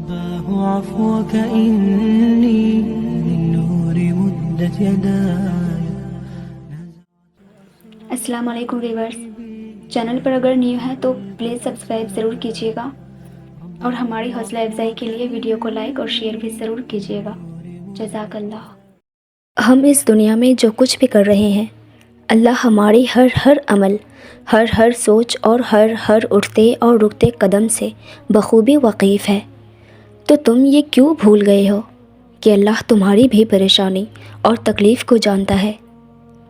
رباه عفوك إني للنور مدت يداي. السلام علیکم ویورز، چینل پر اگر نیو ہیں تو پلیز سبسکرائب ضرور کیجیے گا اور ہماری حوصلہ افزائی کے لیے ویڈیو کو لائک اور شیئر بھی ضرور کیجیے گا. جزاک اللہ. ہم اس دنیا میں جو کچھ بھی کر رہے ہیں، اللہ ہماری ہر عمل، ہر سوچ اور ہر اٹھتے اور رکتے قدم سے بخوبی واقف ہے. تو تم یہ کیوں بھول گئے ہو کہ اللہ تمہاری بھی پریشانی اور تکلیف کو جانتا ہے؟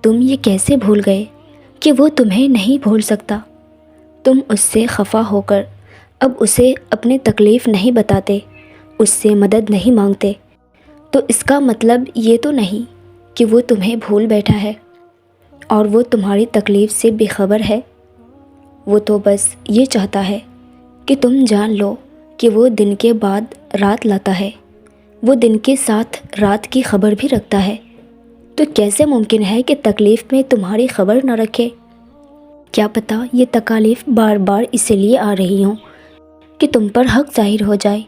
تم یہ کیسے بھول گئے کہ وہ تمہیں نہیں بھول سکتا؟ تم اس سے خفا ہو کر اب اسے اپنی تکلیف نہیں بتاتے، اس سے مدد نہیں مانگتے، تو اس کا مطلب یہ تو نہیں کہ وہ تمہیں بھول بیٹھا ہے اور وہ تمہاری تکلیف سے بے خبر ہے. وہ تو بس یہ چاہتا ہے کہ تم جان لو کہ وہ دن کے بعد رات لاتا ہے، وہ دن کے ساتھ رات کی خبر بھی رکھتا ہے. تو کیسے ممکن ہے کہ تکلیف میں تمہاری خبر نہ رکھے؟ کیا پتہ یہ تکالیف بار بار اسی لیے آ رہی ہوں کہ تم پر حق ظاہر ہو جائے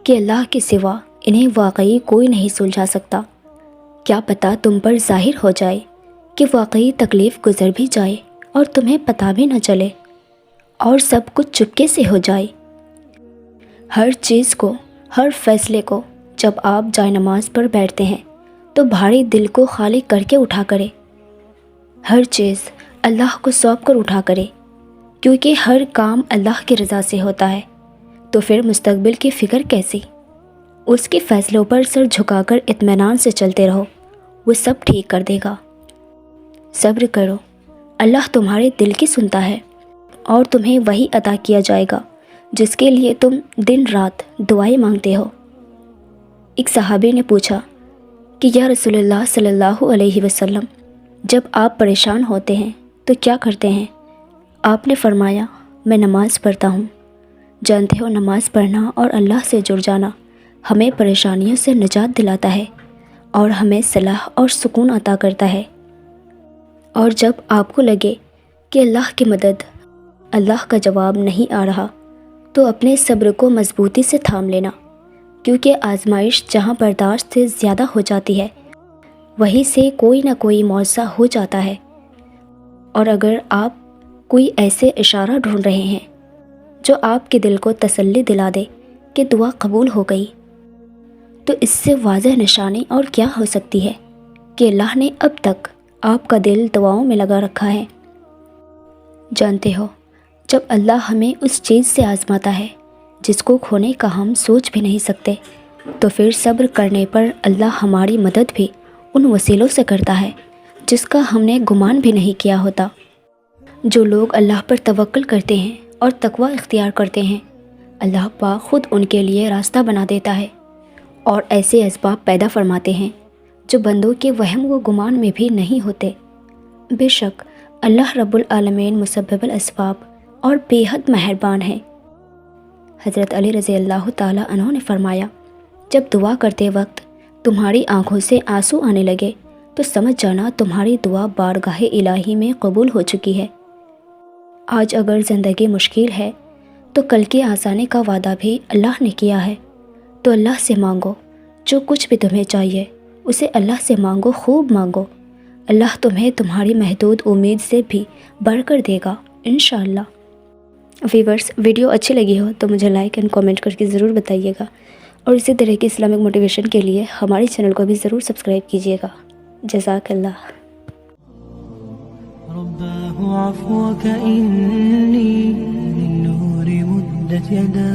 کہ اللہ کے سوا انہیں واقعی کوئی نہیں سلجھا سکتا. کیا پتہ تم پر ظاہر ہو جائے کہ واقعی تکلیف گزر بھی جائے اور تمہیں پتہ بھی نہ چلے اور سب کچھ چپکے سے ہو جائے. ہر چیز کو، ہر فیصلے کو جب آپ جائے نماز پر بیٹھتے ہیں تو بھاری دل کو خالی کر کے اٹھا کرے. ہر چیز اللہ کو سونپ کر اٹھا کرے، کیونکہ ہر کام اللہ کی رضا سے ہوتا ہے. تو پھر مستقبل کی فکر کیسی؟ اس کے فیصلوں پر سر جھکا کر اطمینان سے چلتے رہو، وہ سب ٹھیک کر دے گا. صبر کرو، اللہ تمہارے دل کی سنتا ہے اور تمہیں وہی عطا کیا جائے گا جس کے لیے تم دن رات دعائیں مانگتے ہو. ایک صحابی نے پوچھا کہ یا رسول اللہ صلی اللہ علیہ وسلم، جب آپ پریشان ہوتے ہیں تو کیا کرتے ہیں؟ آپ نے فرمایا، میں نماز پڑھتا ہوں. جانتے ہو نماز پڑھنا اور اللہ سے جڑ جانا ہمیں پریشانیوں سے نجات دلاتا ہے اور ہمیں صلاح اور سکون عطا کرتا ہے. اور جب آپ کو لگے کہ اللہ کی مدد، اللہ کا جواب نہیں آ رہا، تو اپنے صبر کو مضبوطی سے تھام لینا، کیونکہ آزمائش جہاں برداشت سے زیادہ ہو جاتی ہے وہیں سے کوئی نہ کوئی معجزہ ہو جاتا ہے. اور اگر آپ کوئی ایسے اشارہ ڈھونڈ رہے ہیں جو آپ کے دل کو تسلی دلا دے کہ دعا قبول ہو گئی، تو اس سے واضح نشانی اور کیا ہو سکتی ہے کہ اللہ نے اب تک آپ کا دل دعاؤں میں لگا رکھا ہے. جانتے ہو، جب اللہ ہمیں اس چیز سے آزماتا ہے جس کو کھونے کا ہم سوچ بھی نہیں سکتے، تو پھر صبر کرنے پر اللہ ہماری مدد بھی ان وسیلوں سے کرتا ہے جس کا ہم نے گمان بھی نہیں کیا ہوتا. جو لوگ اللہ پر توکل کرتے ہیں اور تقوی اختیار کرتے ہیں، اللہ پاک خود ان کے لیے راستہ بنا دیتا ہے اور ایسے اسباب پیدا فرماتے ہیں جو بندوں کے وہم و گمان میں بھی نہیں ہوتے. بے شک اللہ رب العالمین مسبب الاسباب اور بے حد مہربان ہے. حضرت علی رضی اللہ تعالیٰ عنہ نے فرمایا، جب دعا کرتے وقت تمہاری آنکھوں سے آنسو آنے لگے تو سمجھ جانا تمہاری دعا بارگاہ الہی میں قبول ہو چکی ہے. آج اگر زندگی مشکل ہے تو کل کی آسانی کا وعدہ بھی اللہ نے کیا ہے. تو اللہ سے مانگو، جو کچھ بھی تمہیں چاہیے اسے اللہ سے مانگو، خوب مانگو. اللہ تمہیں تمہاری محدود امید سے بھی بڑھ کر دے گا انشاءاللہ. ویورز، ویڈیو اچھی لگی ہو تو مجھے لائک اینڈ کامنٹ کر کے ضرور بتائیے گا، اور اسی طرح کی اسلامک موٹیویشن کے لیے ہمارے چینل کو بھی ضرور سبسکرائب کیجیے گا. جزاک اللہ. رباه عفوك إني للنور مدت يداي.